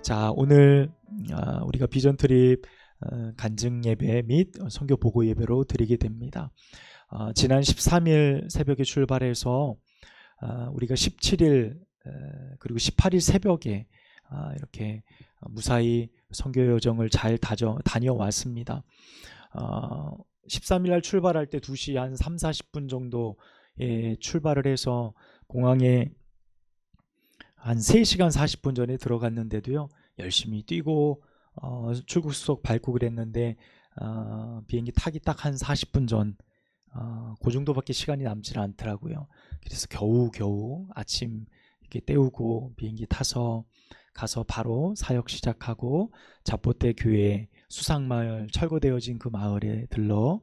자, 오늘 우리가 비전 트립 간증 예배 및 선교 보고 예배로 드리게 됩니다. 지난 13일 새벽에 출발해서 우리가 17일 그리고 18일 새벽에 이렇게 무사히 선교 여정을 잘 다녀왔습니다. 13일 날 출발할 때 2시 한 3, 40분 정도에 출발을 해서 공항에 한 3시간 40분 전에 들어갔는데도요, 열심히 뛰고 출국수속 밟고 그랬는데 비행기 타기 딱 한 40분 전, 그 정도밖에 시간이 남지 않더라고요. 그래서 겨우 아침 이렇게 때우고 비행기 타서 가서 바로 사역 시작하고 자포대 교회 수상마을 철거되어진 그 마을에 들러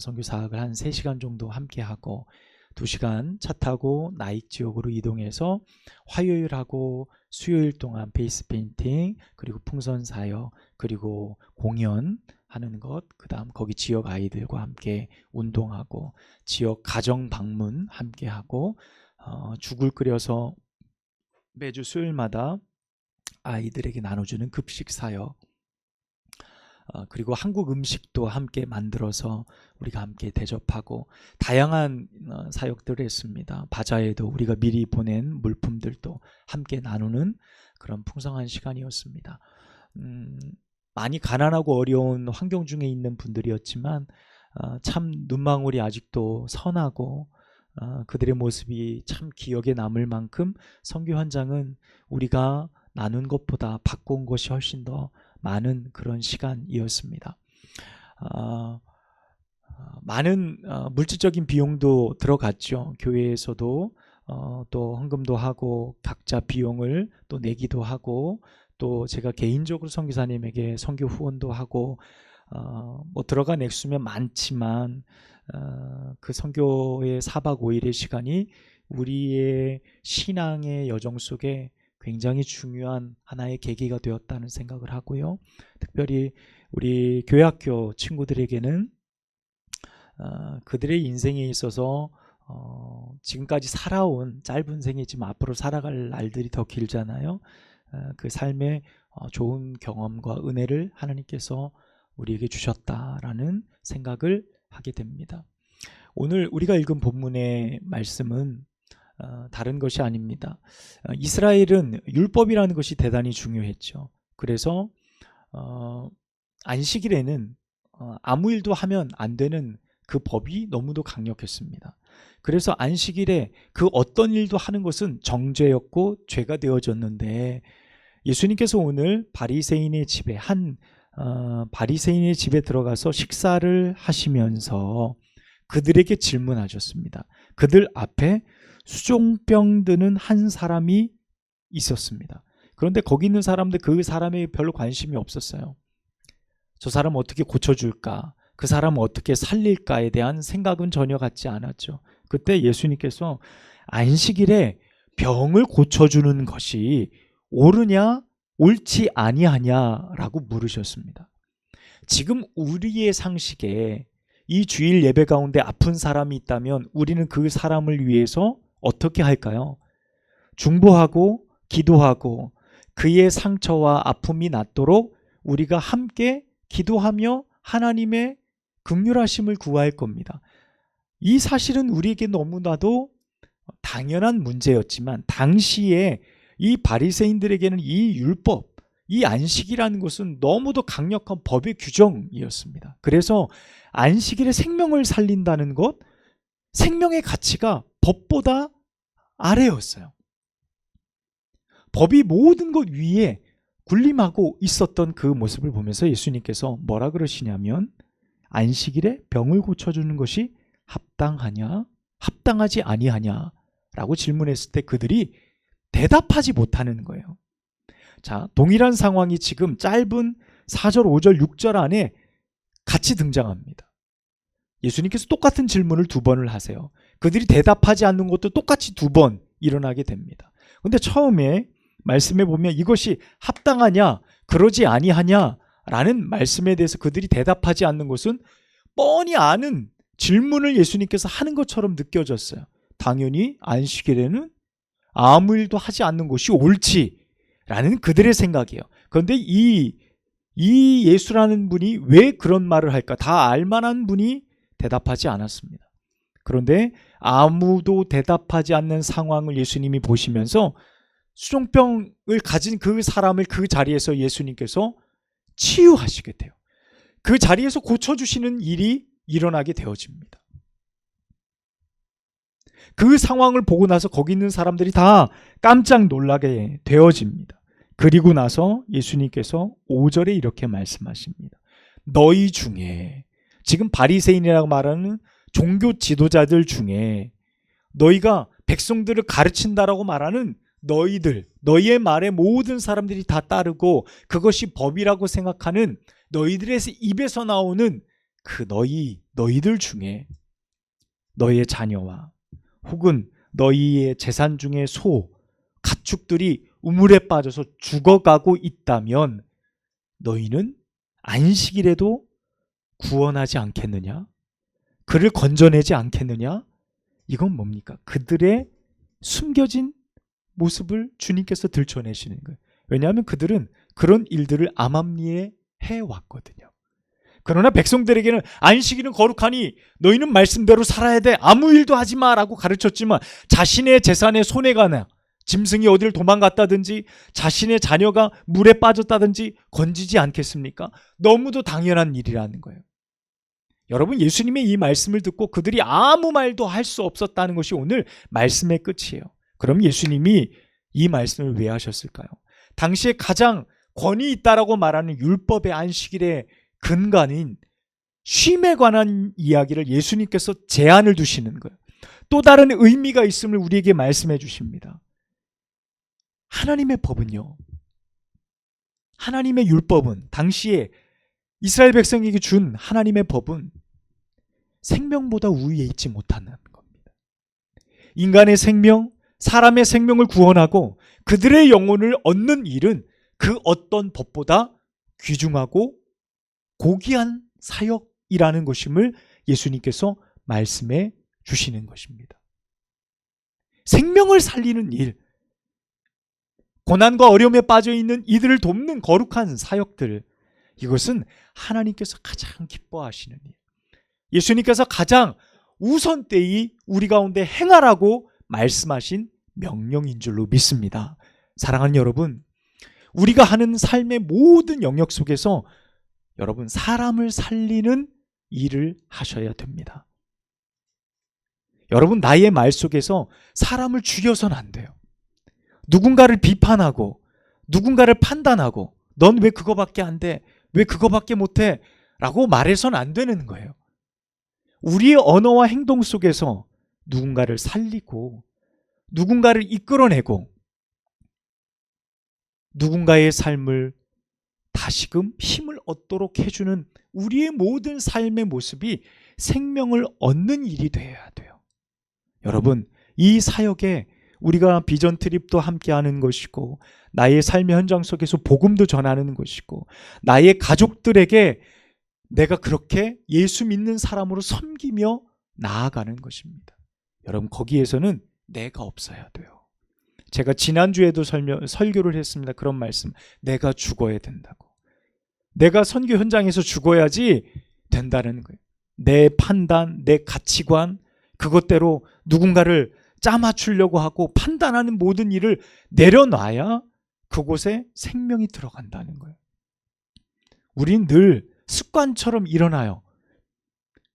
선교 사역을 한 3시간 정도 함께 하고 2시간 차 타고 나익 지역으로 이동해서 화요일하고 수요일 동안 베이스 페인팅 그리고 풍선 사역 그리고 공연 하는 것, 그 다음 거기 지역 아이들과 함께 운동하고 지역 가정 방문 함께 하고 죽을 끓여서 매주 수요일마다 아이들에게 나눠주는 급식 사역, 그리고 한국 음식도 함께 만들어서 우리가 함께 대접하고 다양한 사역들을 했습니다. 바자회도 우리가 미리 보낸 물품들도 함께 나누는 그런 풍성한 시간이었습니다. 많이 가난하고 어려운 환경 중에 있는 분들이었지만 참 눈망울이 아직도 선하고 그들의 모습이 참 기억에 남을 만큼 선교 현장은 우리가 나눈 것보다 받고 온 것이 훨씬 더 많은 그런 시간이었습니다. 많은 물질적인 비용도 들어갔죠. 교회에서도 또 헌금도 하고 각자 비용을 또 내기도 하고 또 제가 개인적으로 선교사님에게 선교 후원도 하고 뭐 들어간 액수면 많지만 그 선교의 4박 5일의 시간이 우리의 신앙의 여정 속에 굉장히 중요한 하나의 계기가 되었다는 생각을 하고요. 특별히 우리 교회학교 친구들에게는 그들의 인생에 있어서 지금까지 살아온 짧은 생이지만 앞으로 살아갈 날들이 더 길잖아요. 그 삶의 좋은 경험과 은혜를 하나님께서 우리에게 주셨다라는 생각을 하게 됩니다. 오늘 우리가 읽은 본문의 말씀은 다른 것이 아닙니다. 이스라엘은 율법이라는 것이 대단히 중요했죠. 그래서 안식일에는 아무 일도 하면 안 되는 그 법이 너무도 강력했습니다. 그래서 안식일에 그 어떤 일도 하는 것은 정죄였고 죄가 되어졌는데 예수님께서 오늘 바리새인의 집에 바리새인의 집에 들어가서 식사를 하시면서 그들에게 질문하셨습니다. 그들 앞에 수종병 드는 한 사람이 있었습니다. 그런데 거기 있는 사람들 그 사람에 별로 관심이 없었어요. 저 사람 어떻게 고쳐줄까? 그 사람 어떻게 살릴까에 대한 생각은 전혀 갖지 않았죠. 그때 예수님께서 안식일에 병을 고쳐주는 것이 옳으냐 옳지 아니하냐라고 물으셨습니다. 지금 우리의 상식에 이 주일 예배 가운데 아픈 사람이 있다면 우리는 그 사람을 위해서 어떻게 할까요? 중보하고 기도하고 그의 상처와 아픔이 낫도록 우리가 함께 기도하며 하나님의 긍휼하심을 구할 겁니다. 이 사실은 우리에게 너무나도 당연한 문제였지만 당시에 이 바리새인들에게는 이 율법, 이 안식이라는 것은 너무도 강력한 법의 규정이었습니다. 그래서 안식일에 생명을 살린다는 것, 생명의 가치가 법보다 아래였어요. 법이 모든 것 위에 군림하고 있었던 그 모습을 보면서 예수님께서 뭐라 그러시냐면 안식일에 병을 고쳐주는 것이 합당하냐 합당하지 아니하냐 라고 질문했을 때 그들이 대답하지 못하는 거예요. 자, 동일한 상황이 지금 짧은 4절, 5절, 6절 안에 같이 등장합니다. 예수님께서 똑같은 질문을 2번을 하세요. 그들이 대답하지 않는 것도 똑같이 2번 일어나게 됩니다. 그런데 처음에 말씀에 보면 이것이 합당하냐 그러지 아니하냐 라는 말씀에 대해서 그들이 대답하지 않는 것은 뻔히 아는 질문을 예수님께서 하는 것처럼 느껴졌어요. 당연히 안식일에는 아무 일도 하지 않는 것이 옳지 라는 그들의 생각이에요. 그런데 이 예수라는 분이 왜 그런 말을 할까? 다 알만한 분이 대답하지 않았습니다. 그런데 아무도 대답하지 않는 상황을 예수님이 보시면서 수종병을 가진 그 사람을 그 자리에서 예수님께서 치유하시게 돼요. 그 자리에서 고쳐주시는 일이 일어나게 되어집니다. 그 상황을 보고 나서 거기 있는 사람들이 다 깜짝 놀라게 되어집니다. 그리고 나서 예수님께서 5절에 이렇게 말씀하십니다. 너희 중에, 지금 바리새인이라고 말하는 종교 지도자들 중에 너희가 백성들을 가르친다라고 말하는 너희의 말에 모든 사람들이 다 따르고 그것이 법이라고 생각하는 너희들의 입에서 나오는 그 너희들 중에 너희의 자녀와 혹은 너희의 재산 중에 가축들이 우물에 빠져서 죽어가고 있다면 너희는 안식일에도 구원하지 않겠느냐? 그를 건져내지 않겠느냐? 이건 뭡니까? 그들의 숨겨진 모습을 주님께서 들춰내시는 거예요. 왜냐하면 그들은 그런 일들을 암암리에 해왔거든요. 그러나 백성들에게는 안식일은 거룩하니 너희는 말씀대로 살아야 돼. 아무 일도 하지 마라고 가르쳤지만 자신의 재산에 손해가 나, 짐승이 어디를 도망갔다든지 자신의 자녀가 물에 빠졌다든지 건지지 않겠습니까? 너무도 당연한 일이라는 거예요. 여러분, 예수님의 이 말씀을 듣고 그들이 아무 말도 할 수 없었다는 것이 오늘 말씀의 끝이에요. 그럼 예수님이 이 말씀을 왜 하셨을까요? 당시에 가장 권위 있다라고 말하는 율법의 안식일의 근간인 쉼에 관한 이야기를 예수님께서 제한을 두시는 거예요. 또 다른 의미가 있음을 우리에게 말씀해 주십니다. 하나님의 법은요, 하나님의 율법은, 당시에 이스라엘 백성에게 준 하나님의 법은 생명보다 우위에 있지 못하는 겁니다. 인간의 생명, 사람의 생명을 구원하고 그들의 영혼을 얻는 일은 그 어떤 법보다 귀중하고 고귀한 사역이라는 것임을 예수님께서 말씀해 주시는 것입니다. 생명을 살리는 일, 고난과 어려움에 빠져 있는 이들을 돕는 거룩한 사역들, 이것은 하나님께서 가장 기뻐하시는 일, 예수님께서 가장 우선되이 우리 가운데 행하라고 말씀하신 명령인 줄로 믿습니다. 사랑하는 여러분, 우리가 하는 삶의 모든 영역 속에서 여러분, 사람을 살리는 일을 하셔야 됩니다. 여러분, 나의 말 속에서 사람을 죽여서는 안 돼요. 누군가를 비판하고 누군가를 판단하고 넌 왜 그거밖에 안 돼? 왜 그거밖에 못해? 라고 말해서는 안 되는 거예요. 우리의 언어와 행동 속에서 누군가를 살리고 누군가를 이끌어내고 누군가의 삶을 다시금 힘을 얻도록 해주는 우리의 모든 삶의 모습이 생명을 얻는 일이 되어야 돼요. 여러분, 이 사역에 우리가 비전 트립도 함께하는 것이고 나의 삶의 현장 속에서 복음도 전하는 것이고 나의 가족들에게 내가 그렇게 예수 믿는 사람으로 섬기며 나아가는 것입니다. 여러분, 거기에서는 내가 없어야 돼요. 제가 지난주에도 설교를 했습니다. 그런 말씀, 내가 죽어야 된다고. 내가 선교 현장에서 죽어야지 된다는 거예요. 내 판단, 내 가치관, 그것대로 누군가를 짜맞추려고 하고 판단하는 모든 일을 내려놔야 그곳에 생명이 들어간다는 거예요. 우린 늘 습관처럼 일어나요.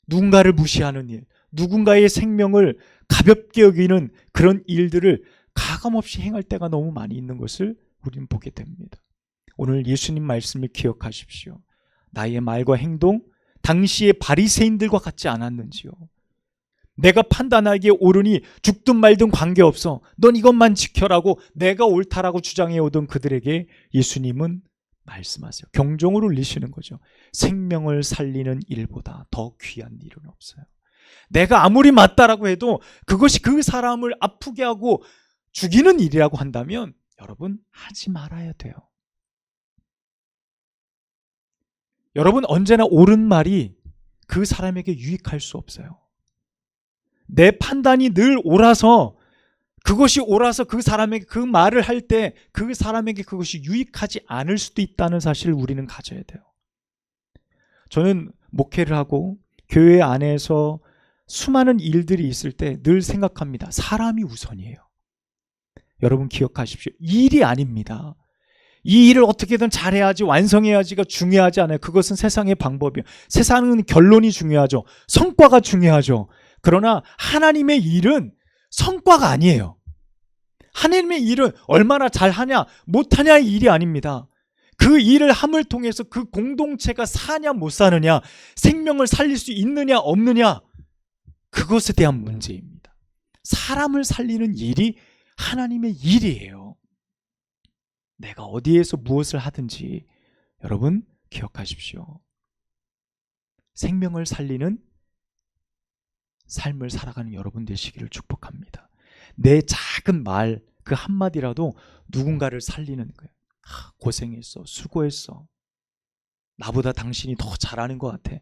누군가를 무시하는 일, 누군가의 생명을 가볍게 여기는 그런 일들을 가감없이 행할 때가 너무 많이 있는 것을 우리는 보게 됩니다. 오늘 예수님 말씀을 기억하십시오. 나의 말과 행동, 당시의 바리새인들과 같지 않았는지요? 내가 판단하기에 옳으니 죽든 말든 관계없어. 넌 이것만 지켜라고 내가 옳다라고 주장해오던 그들에게 예수님은 말씀하세요. 경종을 울리시는 거죠. 생명을 살리는 일보다 더 귀한 일은 없어요. 내가 아무리 맞다라고 해도 그것이 그 사람을 아프게 하고 죽이는 일이라고 한다면 여러분, 하지 말아야 돼요. 여러분, 언제나 옳은 말이 그 사람에게 유익할 수 없어요. 내 판단이 늘 옳아서 그것이 옳아서 그 사람에게 그 말을 할 때 그 사람에게 그것이 유익하지 않을 수도 있다는 사실을 우리는 가져야 돼요. 저는 목회를 하고 교회 안에서 수많은 일들이 있을 때 늘 생각합니다. 사람이 우선이에요. 여러분 기억하십시오. 일이 아닙니다. 이 일을 어떻게든 잘해야지, 완성해야지가 중요하지 않아요. 그것은 세상의 방법이에요. 세상은 결론이 중요하죠. 성과가 중요하죠. 그러나 하나님의 일은 성과가 아니에요. 하나님의 일은 얼마나 잘하냐 못하냐의 일이 아닙니다. 그 일을 함을 통해서 그 공동체가 사냐 못 사느냐, 생명을 살릴 수 있느냐 없느냐, 그것에 대한 문제입니다. 사람을 살리는 일이 하나님의 일이에요. 내가 어디에서 무엇을 하든지 여러분 기억하십시오. 생명을 살리는 삶을 살아가는 여러분 되시기를 축복합니다. 내 작은 말 그 한마디라도 누군가를 살리는 거예요. 고생했어, 수고했어, 나보다 당신이 더 잘하는 것 같아,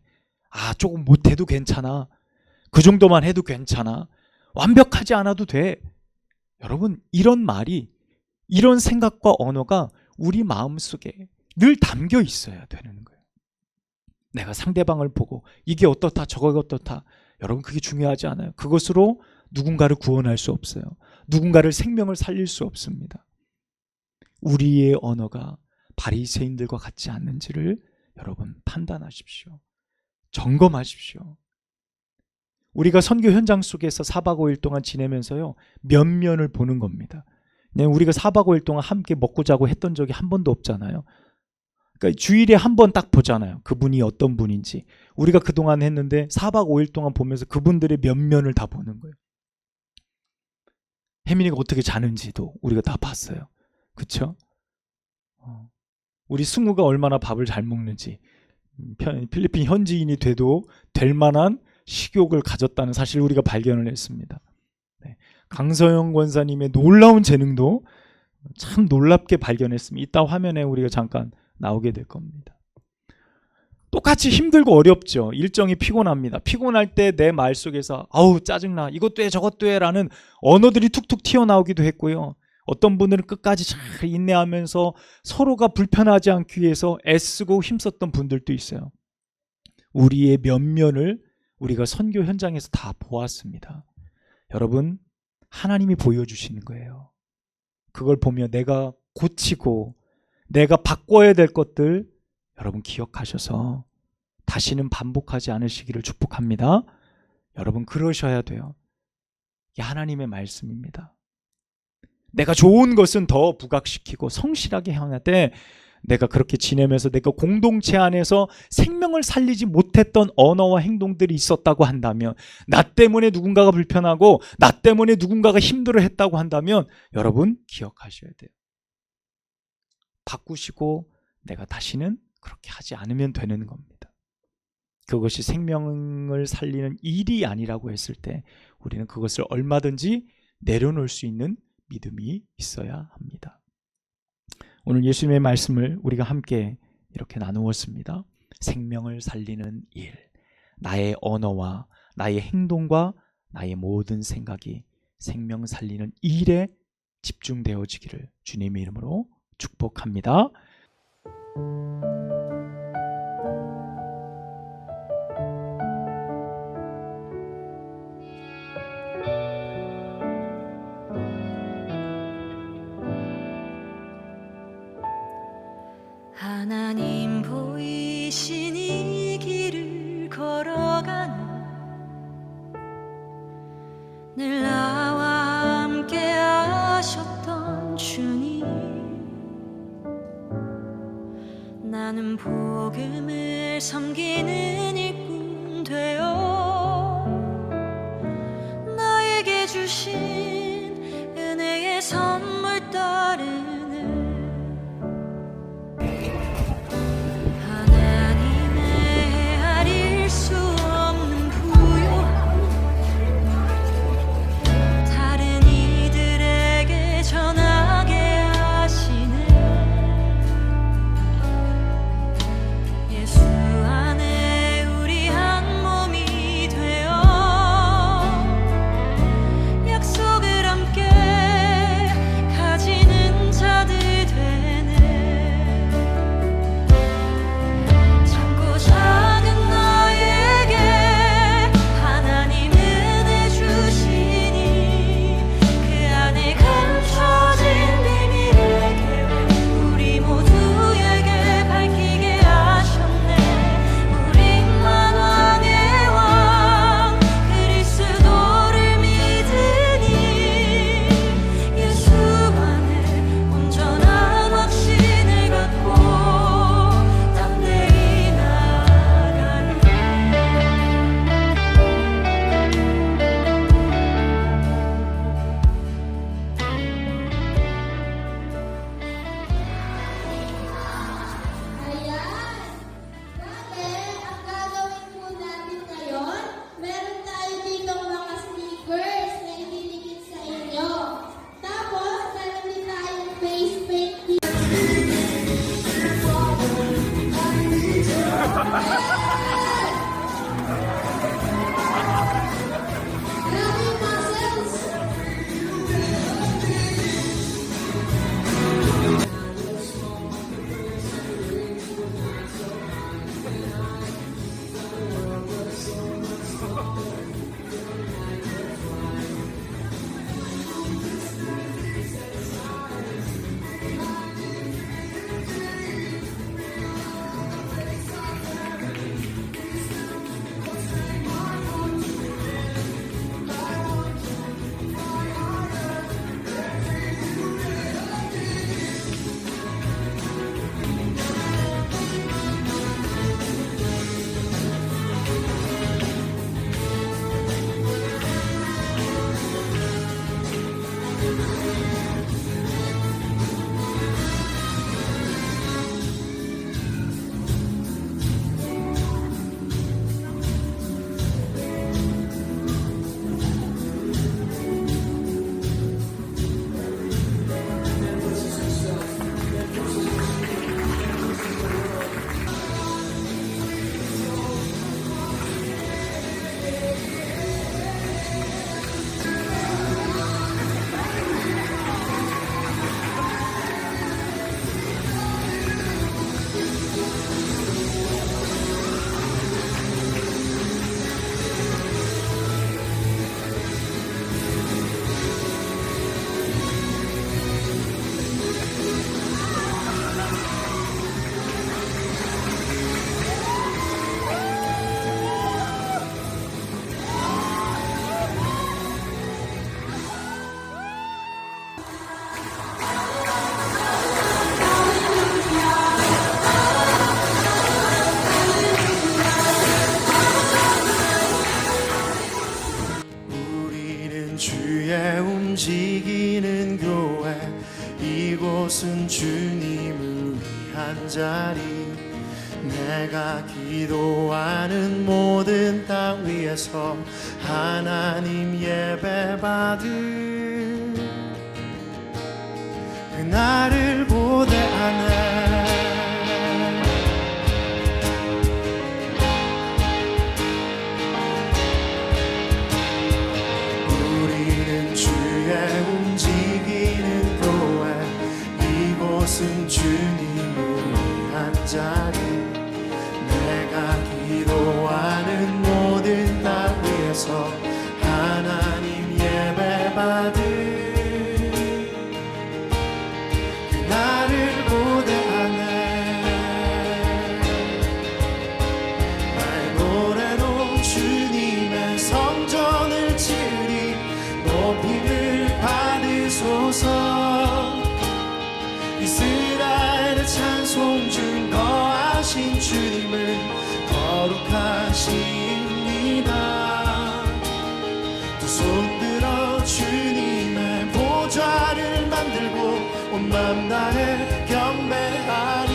조금 못해도 괜찮아, 그 정도만 해도 괜찮아, 완벽하지 않아도 돼. 여러분 이런 말이, 이런 생각과 언어가 우리 마음속에 늘 담겨 있어야 되는 거예요. 내가 상대방을 보고 이게 어떻다 저거 어떻다, 여러분 그게 중요하지 않아요. 그것으로 누군가를 구원할 수 없어요. 누군가를 생명을 살릴 수 없습니다. 우리의 언어가 바리새인들과 같지 않는지를 여러분 판단하십시오. 점검하십시오. 우리가 선교 현장 속에서 4박 5일 동안 지내면서요, 면면을 보는 겁니다. 그냥 우리가 4박 5일 동안 함께 먹고 자고 했던 적이 한 번도 없잖아요. 그러니까 주일에 한 번 딱 보잖아요. 그분이 어떤 분인지. 우리가 그동안 했는데 4박 5일 동안 보면서 그분들의 면면을 다 보는 거예요. 혜민이가 어떻게 자는지도 우리가 다 봤어요. 그렇죠? 우리 승우가 얼마나 밥을 잘 먹는지, 필리핀 현지인이 돼도 될 만한 식욕을 가졌다는 사실을 우리가 발견을 했습니다. 네. 강서영 권사님의 놀라운 재능도 참 놀랍게 발견했습니다. 이따 화면에 우리가 잠깐 나오게 될 겁니다. 똑같이 힘들고 어렵죠. 일정이 피곤합니다. 피곤할 때 내 말 속에서 아우 짜증나, 이것도 해 저것도 해 라는 언어들이 툭툭 튀어나오기도 했고요. 어떤 분들은 끝까지 잘 인내하면서 서로가 불편하지 않기 위해서 애쓰고 힘썼던 분들도 있어요. 우리의 면면을 우리가 선교 현장에서 다 보았습니다. 여러분 하나님이 보여주시는 거예요. 그걸 보며 내가 고치고 내가 바꿔야 될 것들 여러분 기억하셔서 다시는 반복하지 않으시기를 축복합니다. 여러분 그러셔야 돼요. 이게 하나님의 말씀입니다. 내가 좋은 것은 더 부각시키고 성실하게 행하되, 내가 그렇게 지내면서 내가 공동체 안에서 생명을 살리지 못했던 언어와 행동들이 있었다고 한다면, 나 때문에 누군가가 불편하고 나 때문에 누군가가 힘들어했다고 한다면 여러분 기억하셔야 돼요. 바꾸시고 내가 다시는 그렇게 하지 않으면 되는 겁니다. 그것이 생명을 살리는 일이 아니라고 했을 때 우리는 그것을 얼마든지 내려놓을 수 있는 믿음이 있어야 합니다. 오늘 예수님의 말씀을 우리가 함께 이렇게 나누었습니다. 생명을 살리는 일, 나의 언어와 나의 행동과 나의 모든 생각이 생명 살리는 일에 집중되어지기를 주님의 이름으로 축복합니다. 하나님 보이신 이 길을 걸어가는 늘 나와 함께 하셨던 주님, 나는 복음을 섬기는 일꾼 되어 나에게 주신 은혜의 선물 따르는 예수 안에 우리 한 몸이 주의 움직이는 교회, 이곳은 주님을 위한 자리. 내가 기도하는 모든 땅 위에서 하나님 예배 받을 그날을 고대하네. 움직이는 교회, 이곳은 주님을 위한 자리. 내가 기도하는 모든 땅 위에서 하나님 예배 받을 그날을 고대하네. 나의 노래로 주님의 성전을 지으리. 높임을 받으소서. 이스라엘의 찬송 중 거하신 주님을 거룩하십니다. 두 손 들어 주님의 보좌를 만들고 온 맘 다해 경배하리.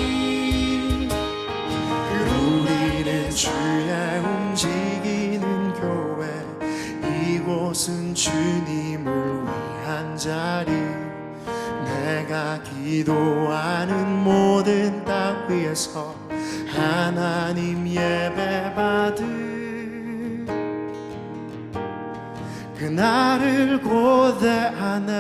우리는 주의 움직이는 교회, 이곳은 주님을 위한 자리. 내가 기도하는 모든 땅 위에서 하나님 예배 받을 그날을 고대하네.